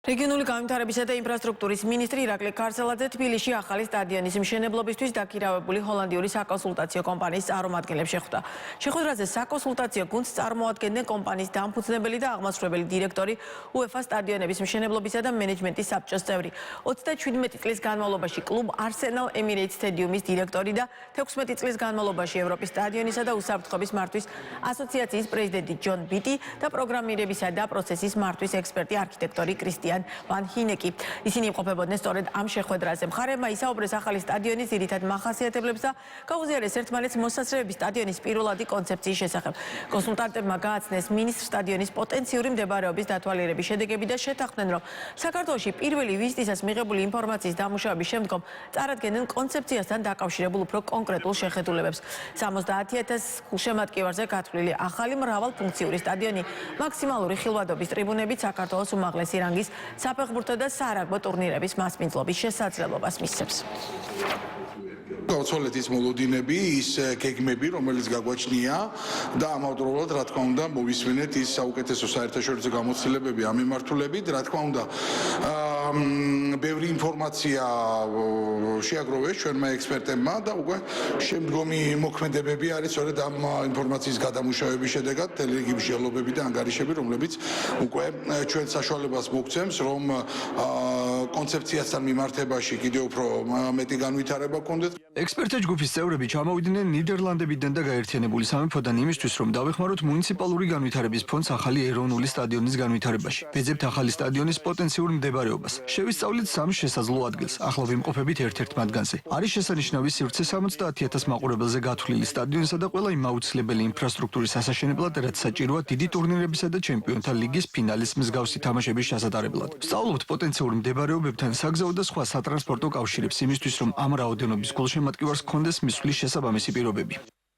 რეგიონული განვითარებისა და ინფრასტრუქტურის მინისტრი ირაკლი ქარსელაძე თბილისში ახალი სტადიონის მშენებლობისთვის დაქირავებული ჰოლანდიური საკონსულტაციო კომპანიის წარმომადგენლებს შეხვდა. შეხვედრაზე საკონსულტაციო გუნდს წარმოადგენდნენ კომპანიის დამფუძნებელი და აღმასრულებელი დირექტორი, UEFA სტადიონების მშენებლობისა და მენეჯმენტის საბჭოს წევრი, 37 წლის განმავლობაში კლუბ Arsenal Emirates Stadium-ის დირექტორი და 16 წლის განმავლობაში ევროპის სტადიონისა და უსაფრთხოების მართვის ასოციაციის პრეზიდენტი ჯონ ბიტი და პროგრამირებისა და პროცესის მართვის ექსპერტი არქიტექტორი კრისტიან ვან ჰინეკი. ისინი იმყოფებოდნენ სწორედ ამ შეხვედრაზე. მხარეებმა ისაუბრეს ახალი სტადიონის ძირითად მახასიათებლებს და გაუზიარეს ერთმანეთს მოსასწრებების სტადიონის პირველადი კონცეფციის შესახებ. კონსულტანტებმა გააცნეს მინისტრ სტადიონის პოტენციური მდებარეობის დათვალიერების შედეგები და შეთანხმდნენ, რომ საქართველოში პირველი ვიზიტისას მიღებული ინფორმაციის დამუშავების შემდგომ წარადგენენ კონცეფციასთან დაკავშირებულ უფრო კონკრეტულ შეხედულებებს. 70,000 გულშემატკივარზე გათვლილი ახალი მრავალფუნქციური სტადიონი მაქსიმალური ხილვადობის ტრიბუნებით საქართველოს უმაღლესი რანგის საფეხბურთო და სარაგბო ტურნირების მასპინძლობის შესაძლებლობას მისცემს. გავცვალეთ ის მოლოდინები, ის გეგმები, რომელიც გაგვაჩნია და ამავდროულად, რა თქმა უნდა, მოვისმინეთ ის საუკეთესო საერთაშორისო გამოცდილებები ამ მიმართულებით, რა თქმა უნდა, ბევრი ინფორმაცია შეაგროვეს ჩვენმა ექსპერტებმა და უკვე შემდგომი მოქმედებები არის სწორედ ამ ინფორმაციის გადამუშავების შედეგად თელრიგი მსჯელობები და ანგარიშები, რომლებიც უკვე ჩვენ საშუალებას მოგცემს, რომ კონცეფციასთან მიმართებაში კიდევ უფრო მეტი განვითარება გქონდეთ. ექსპერტთა ჯგუფის წევრები ჩამოვიდნენ ნიდერლანდებიდან და გაერთიანებული სამეფოდან იმისთვის, რომ დავეხმაროთ მუნიციპალური განვითარების ფონდს ახალი ეროვნული სტადიონის განვითარებაში. ვეძებთ ახალი სტადიონის პოტენციურ მდებარეობას. შევისწავლეთ 3 შესაძლო ადგილს. ახლა ვიმყოფებით ერთ-ერთ მათგანზე. არის შესანიშნავი სივრცე 70,000 მაყურებელზე გათვლილი სტადიონისა და ყველა იმ აუცილებელი ინფრასტრუქტურის ასაშენებლად, რაც საჭიროა დიდი ტურნირებისა და ჩემპიონთა ლიგის ფინალის მსგავსი თამაშების ჩასატარებლად. ვსწავლობთ პოტენციურ მდებარეობებთან საგზაო და სხვა სატრანსპორტო კავშირებს იმისთვის, რომ ამ რაოდენობის გულშემატკივარს ჰქონდეს მისვლის შესაბამისი პირობები.